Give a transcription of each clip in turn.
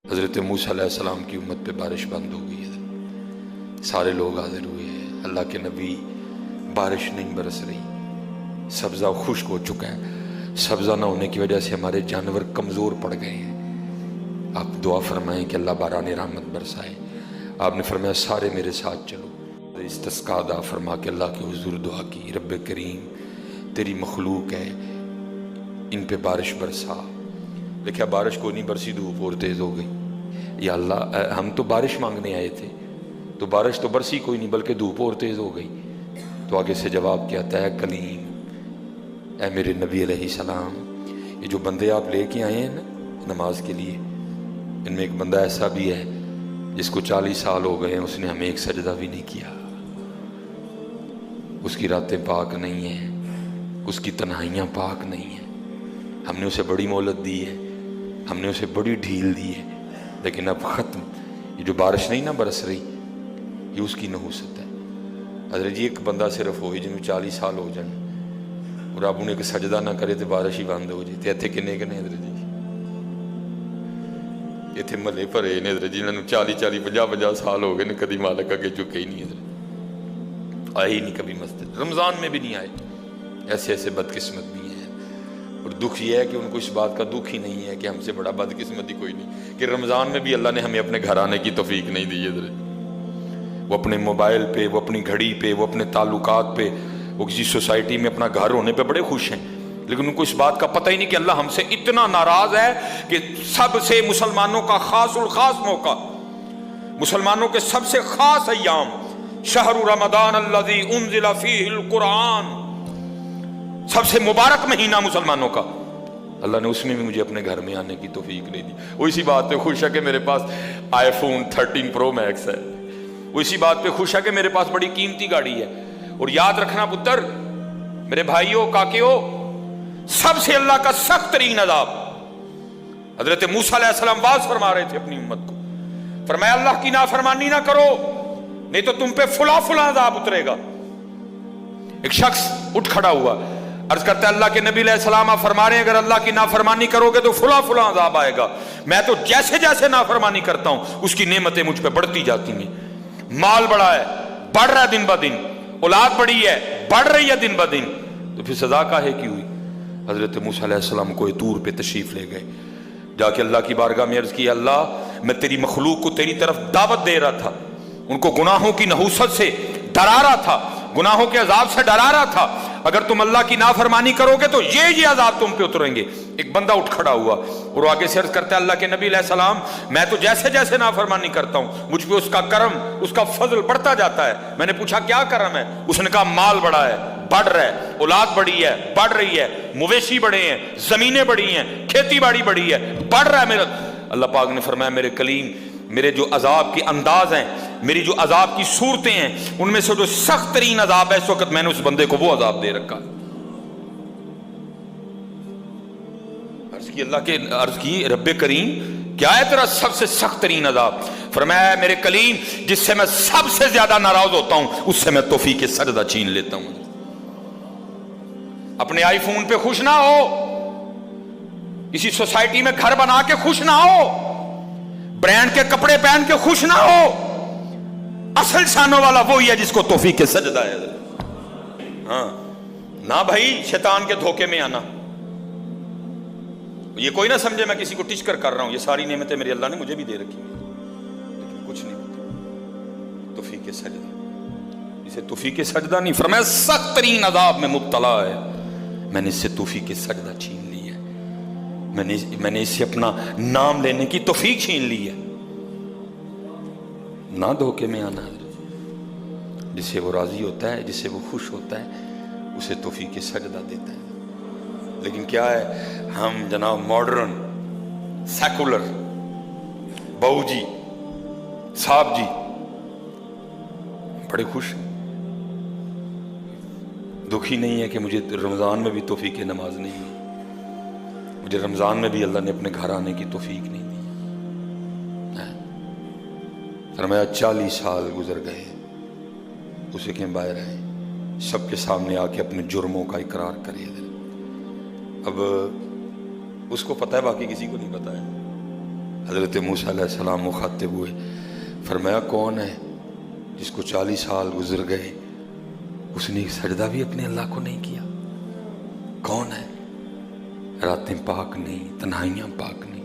حضرت موسیٰ علیہ السلام کی امت پہ بارش بند ہو گئی ہے، سارے لوگ حاضر ہوئے ہیں، اللہ کے نبی بارش نہیں برس رہی، سبزہ خشک ہو چکا ہے، سبزہ نہ ہونے کی وجہ سے ہمارے جانور کمزور پڑ گئے ہیں، آپ دعا فرمائیں کہ اللہ باران رحمت برسائے۔ آپ نے فرمایا سارے میرے ساتھ چلو، استسقاء ادا فرما کے اللہ کے حضور دعا کی، رب کریم تیری مخلوق ہے، ان پہ بارش برسا۔ دیکھا بارش کو نہیں برسی، دھوپ اور تیز ہو گئی۔ یا اللہ ہم تو بارش مانگنے آئے تھے، تو بارش تو برسی کوئی نہیں بلکہ دھوپ اور تیز ہو گئی۔ تو آگے سے جواب کیا تھا، اے کلیم، اے میرے نبی علیہ السلام، یہ جو بندے آپ لے کے آئے ہیں نا نماز کے لیے، ان میں ایک بندہ ایسا بھی ہے جس کو 40 سال ہو گئے ہیں، اس نے ہمیں ایک سجدہ بھی نہیں کیا، اس کی راتیں پاک نہیں ہیں، اس کی تنہائیاں پاک نہیں ہیں، ہم نے اسے بڑی مہلت دی ہے، ہم نے اسے بڑی ڈھیل دی ہے، لیکن اب ختم۔ یہ جو بارش نہیں نہ برس رہی، یہ اس کی نحوست ہے۔ حضرت جی ایک بندہ صرف ہوئی جنہوں 40 سال ہو جائیں اور آپ انہیں سجدہ نہ کرے تو بارش ہی بند ہو جائے۔ اتنے کنے کنے حضرت جی، اتنے ملے بھرے نے حضرت جی، انہوں 40 سال ہو گئے نے، کدی مالک اگے چکے ہی نہیں، حضرت آئے ہی نہیں کبھی مسجد، رمضان میں بھی نہیں آئے۔ ایسے ایسے بدقسمت بھی ہیں، اور دکھ یہ ہے کہ ان کو اس بات کا دکھ ہی نہیں ہے کہ ہم سے بڑا بدقسمت ہی کوئی نہیں کہ رمضان میں بھی اللہ نے ہمیں اپنے گھر آنے کی توفیق نہیں دی ہے۔ وہ اپنے موبائل پہ، وہ اپنی گھڑی پہ، وہ اپنے تعلقات پہ، وہ کسی سوسائٹی میں اپنا گھر ہونے پہ بڑے خوش ہیں، لیکن ان کو اس بات کا پتہ ہی نہیں کہ اللہ ہم سے اتنا ناراض ہے کہ سب سے مسلمانوں کا خاص الخاص موقع، مسلمانوں کے سب سے خاص ایام، شہر رمضان الذی انزل فیہ القرآن، سب سے مبارک مہینہ مسلمانوں کا، اللہ نے اس میں بھی مجھے اپنے گھر میں آنے کی توفیق نہیں دی۔ وہ اسی بات پہ خوش ہے کہ میرے پاس آئی فون 13 پرو میکس ہے، وہ اسی بات پہ خوش ہے کہ میرے پاس بڑی قیمتی گاڑی ہے۔ اور یاد رکھنا پتر، میرے بھائیوں کاکیوں، سب سے اللہ کا سخت ترین عذاب، حضرت موسیٰ علیہ السلام واز فرما رہے تھے اپنی امت کو، فرمایا اللہ کی نافرمانی نہ کرو نہیں تو تم پہ فلاں فلاں عذاب اترے گا۔ ایک شخص اٹھ کھڑا ہوا، عرض کرتا ہے اللہ کے نبی علیہ السلام آپ فرما رہے ہیں اگر اللہ کی نافرمانی کرو گے تو فلاں فلاں عذاب آئے گا، میں تو جیسے جیسے نافرمانی کرتا ہوں اس کی نعمتیں مجھ پہ بڑھتی جاتی ہیں، مال بڑا ہے، بڑھ رہا ہے دن بہ دن، اولاد بڑی ہے، بڑھ رہی ہے دن بہ دن، تو پھر سزا کاہے کی ہوئی؟ حضرت موسیٰ علیہ السلام کوئی طور پہ تشریف لے گئے، جا کے اللہ کی بارگاہ میں عرض کیا، اللہ میں تیری مخلوق کو تیری طرف دعوت دے رہا تھا، ان کو گناہوں کی نحوست سے ڈرا رہا تھا، گناہوں کے عذاب سے ڈرا رہا تھا، اگر تم اللہ کی نافرمانی کرو گے تو یہ عذاب تم پہ اتریں گے۔ ایک بندہ اٹھ کھڑا ہوا اور آگے سے عرض کرتا ہے اللہ کے نبی علیہ السلام میں تو جیسے جیسے نافرمانی کرتا ہوں مجھ پہ اس کا کرم، اس کا فضل بڑھتا جاتا ہے۔ میں نے پوچھا کیا کرم ہے؟ اس نے کہا مال بڑا ہے، بڑھ رہا ہے، اولاد بڑی ہے، بڑھ رہی ہے، مویشی بڑے ہیں، زمینیں بڑی ہیں، کھیتی باڑی بڑی ہے، بڑھ رہا ہے میرا۔ اللہ پاک نے فرمایا میرے کلیم، میرے جو عذاب کے انداز ہیں، میری جو عذاب کی صورتیں ہیں، ان میں سے جو سخت ترین عذاب ہے اس وقت میں نے اس بندے کو وہ عذاب دے رکھا۔ عرض کی رب کریم کیا ہے تیرا سب سے سخت ترین عذاب؟ فرمایا میرے کلیم جس سے میں سب سے زیادہ ناراض ہوتا ہوں اس سے میں توفیق سجدہ چھین لیتا ہوں۔ اپنے آئی فون پہ خوش نہ ہو، کسی سوسائٹی میں گھر بنا کے خوش نہ ہو، برانڈ کے کپڑے پہن کے خوش نہ ہو، اصل شانوں والا وہی ہے جس کو توفیق سجدہ ہے۔ ہاں نہ بھائی شیطان کے دھوکے میں آنا، یہ کوئی نہ سمجھے میں کسی کو ٹچ کر رہا ہوں، یہ ساری نعمتیں میرے اللہ نے مجھے بھی دے رکھی ہیں، لیکن کچھ نہیں ہوتا توفیق سجدہ، اسے توفیق سجدہ نہیں، فرمایا سخت ترین عذاب میں مبتلا ہے، میں نے اس سے توفیق سجدہ چھین لی ہے، میں نے اس سے اپنا نام لینے کی توفیق چھین لی ہے۔ نہ دھوکے میں آنا، جس سے وہ راضی ہوتا ہے، جس سے وہ خوش ہوتا ہے اسے توفیق سجدہ دیتا ہے۔ لیکن کیا ہے، ہم جناب ماڈرن سیکولر بہو جی صاحب جی بڑے خوش ہیں، دکھی نہیں ہے کہ مجھے رمضان میں بھی توفیق نماز نہیں ہوئی، مجھے رمضان میں بھی اللہ نے اپنے گھر آنے کی توفیق نہیں دی۔ فرمایا 40 سال گزر گئے، اسے کے باہر آئے، سب کے سامنے آ کے اپنے جرموں کا اقرار کرے۔ اب اس کو پتہ ہے، باقی کسی کو نہیں پتہ ہے، حضرت موسیٰ علیہ السلام مخاطب ہوئے، فرمایا کون ہے جس کو 40 سال گزر گئے اس نے ایک سجدہ بھی اپنے اللہ کو نہیں کیا؟ کون ہے؟ راتیں پاک نہیں، تنہائیاں پاک نہیں،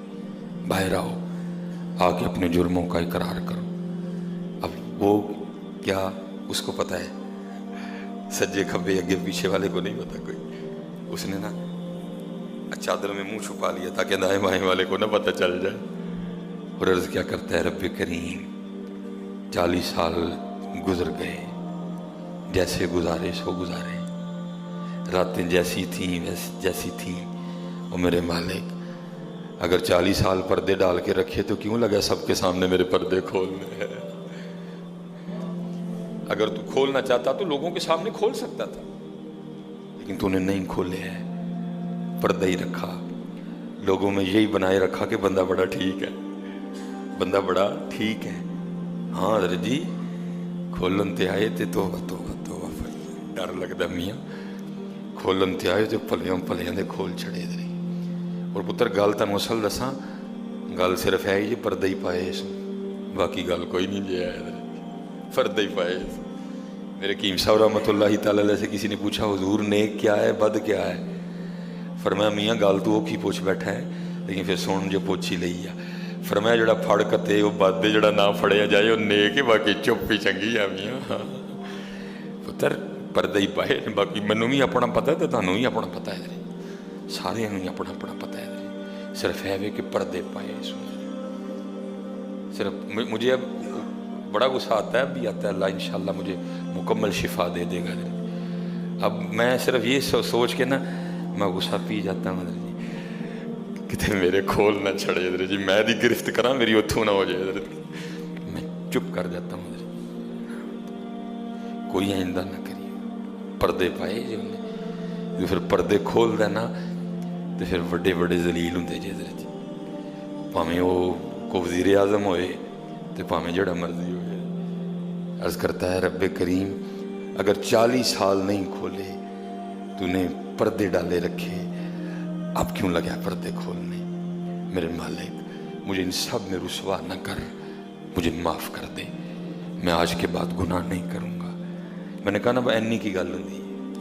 باہر آؤ، آ کے اپنے جرموں کا اقرار کرو۔ اب وہ کیا اس کو پتہ ہے؟ سجے کھبے اگے پیچھے والے کو نہیں پتا کوئی۔ اس نے نا چادر میں منہ چھپا لیا تاکہ دائیں بائیں والے کو نہ پتہ چل جائے، اور عرض کیا کرتا ہے، رب کریم 40 سال گزر گئے، جیسے گزارے سو گزارے، راتیں جیسی تھیں جیسی تھیں، اور میرے مالک اگر 40 سال پردے ڈال کے رکھے تو کیوں لگا سب کے سامنے میرے پردے کھولنے ہیں؟ اگر تو کھولنا چاہتا تو لوگوں کے سامنے کھول سکتا تھا، لیکن تو نے نہیں کھولے ہیں، پردہ ہی رکھا، لوگوں میں یہی بنائے رکھا کہ بندہ بڑا ٹھیک ہے، بندہ بڑا ٹھیک ہے۔ ہاں حضرت جی کھولن تے آئے تے توبہ توبہ توبہ، ڈر لگتا میاں، کھولن تے آئے تے پلیاں پلیاں دے کھول چھڑے دے۔ اور پتر گل تن اصل دساں، گل صرف ہے یہ پردہ ہی پائے اس میں، باقی گل کوئی نہیں جی ہے، پردہ ہی پائے۔ میرے قیم صاحب رحمۃ اللہ تعالی علیہ سے کسی نے پوچھا حضور نیک کیا ہے بد کیا ہے؟ فرمایا میاں گل تو وہ کی پوچھ بیٹھا ہے، لیکن پھر سن جو پوچھ ہی لئی ہے۔ فرمایا جڑا پھڑ کتے وہ بد ہے، جڑا نہ پھڑیا جائے وہ نیک ہے، باقی چپ ہی چنگی ہے میاں۔ پتر پردہ ہی پائے، باقی منوں بھی اپنا پتہ ہے تو تانوں بھی اپنا پتہ ہے، سارے ہی اپنا اپنا پتہ ہے، صرف ہے کہ پردے پائے۔ صرف مجھے اب بڑا غصہ آتا ہے، اب بھی آتا ہے، اللہ انشاءاللہ مجھے مکمل شفا دے دے گا۔ اب میں صرف یہ سوچ کے نا میں غصہ پی جاتا ہوں حضرت جی، کتے میرے کھول نہ چھڑے حضرت جی، میں دی گرفت کراں میری اتھوں نہ ہو جائے حضرت جی، میں چپ کر جاتا ہوں حضرت جی، کوئی آئندہ نہ کریے۔ پردے پائے جو انہیں، جو پھر پردے کھول دینا تو پھر بڑے بڑے ذلیل ہوں دے جی حضرت جی، پاہمیں وہ کو وزیر اعظم ہوئے تو پاہمیں جڑا مرضی ہوئے۔ عرض کرتا ہے رب کریم اگر 40 سال نہیں کھولے تو نے پردے ڈالے رکھے، اب کیوں لگا پردے کھولنے؟ میرے مالک مجھے ان سب میں رسوا نہ کر، مجھے معاف کر دے، میں آج کے بعد گناہ نہیں کروں گا۔ میں نے کہا نا اینی کی گل ہوندی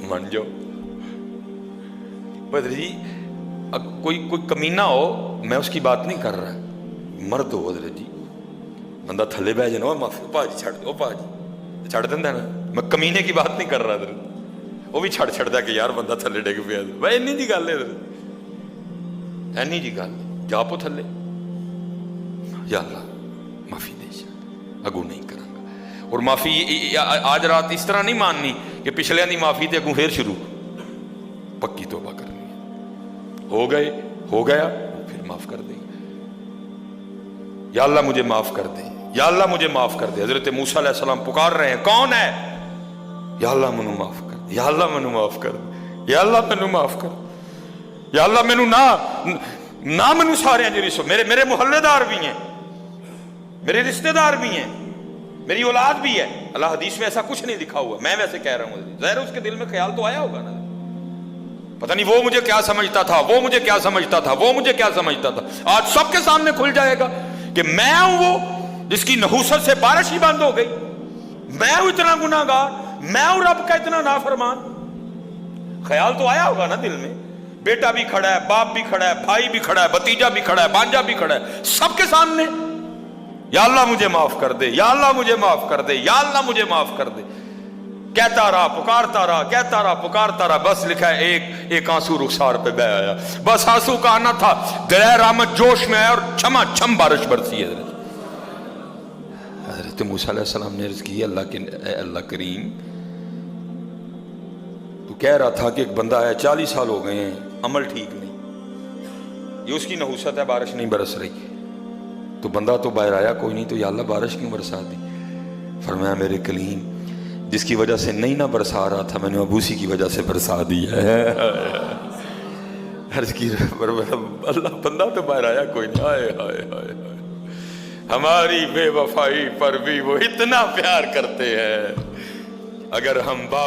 من جاؤ بدر جی، کوئی کمینہ ہو میں اس کی بات نہیں کر رہا، مرد ہو حضرت جی، بندہ تھلے بہ جانا معافی پا جی چھڑ دو، پا جی چھڑ دینا نا، میں کمینے کی بات نہیں کر رہا حضرت، وہ بھی چھڑ کہ یار بندہ تھلے ڈگ پیا، بھائی اینی جی گل ہے حضرت، اینی جی گل جا پو تھلے، یا اللہ معافی دے اگو نہیں کراں گا۔ اور معافی آج رات اس طرح نہیں ماننی کہ پچھلیاں دی معافی تے اگوں پھر شروع، پکی توبہ کرنی ہے، ہو گئے ہو گیا پھر معاف کر دیں گے، یا اللہ مجھے معاف کر دے، یا اللہ مجھے معاف کر دے۔ حضرت موسیٰ علیہ السلام پکار رہے ہیں کون ہے؟ یا اللہ منو معاف کر دے، یا اللہ منو معاف کر دے، یا اللہ منو معاف کر دے، یا اللہ منو نہ منو سارے ہیں جو میرے محلے دار بھی ہیں، میرے رشتہ دار بھی ہیں، میری اولاد بھی ہے۔ اللہ حدیث میں ایسا کچھ نہیں لکھا ہوا، میں ویسے کہہ رہا ہوں، ظاہر اس کے دل میں خیال تو آیا ہوگا نا، پتہ نہیں وہ مجھے کیا سمجھتا تھا، وہ مجھے کیا سمجھتا تھا، وہ مجھے کیا سمجھتا تھا۔ آج سب کے سامنے کھل جائے گا کہ میں ہوں وہ جس کی نحوست سے بارش ہی بند ہو گئی، میں ہوں اتنا گناہ گار، میں ہوں رب کا اتنا نافرمان۔ خیال تو آیا ہوگا نا دل میں، بیٹا بھی کھڑا ہے، باپ بھی کھڑا ہے، بھائی بھی کھڑا ہے، بھتیجا بھی کھڑا ہے، بانجا بھی کھڑا ہے، سب کے سامنے یا اللہ مجھے معاف کر دے، یا اللہ مجھے معاف کر دے، یا اللہ مجھے معاف کر دے، کہتا رہا پکارتا رہا، کہتا رہا پکارتا رہا، بس لکھا ہے ایک آنسو رخسار پہ بہ آیا، بس آنسو کا آنا تھا، دریائے رحمت جوش میں آیا اور چھما چھم بارش برسی ہے۔ حضرت موسیٰ علیہ السلام نے عرض کی اللہ کریم تو کہہ رہا تھا کہ ایک بندہ آیا 40 سال ہو گئے ہیں، عمل ٹھیک نہیں، یہ اس کی نحوست ہے، بارش نہیں برس رہی، تو بندہ تو باہر آیا کوئی نہیں، تو یا اللہ بارش کیوں برسا دی؟ فرمایا میرے کلیم جس کی وجہ سے نہیں نہ برسا رہا تھا میں نے ابوسی کی وجہ سے برسا دی ہے۔ عرض کی اللہ بندہ تو باہر آیا کوئی نہیں، ہائے ہائے ہائے ہائے، ہماری بے وفائی پر بھی وہ اتنا پیار کرتے ہیں، اگر ہم باپ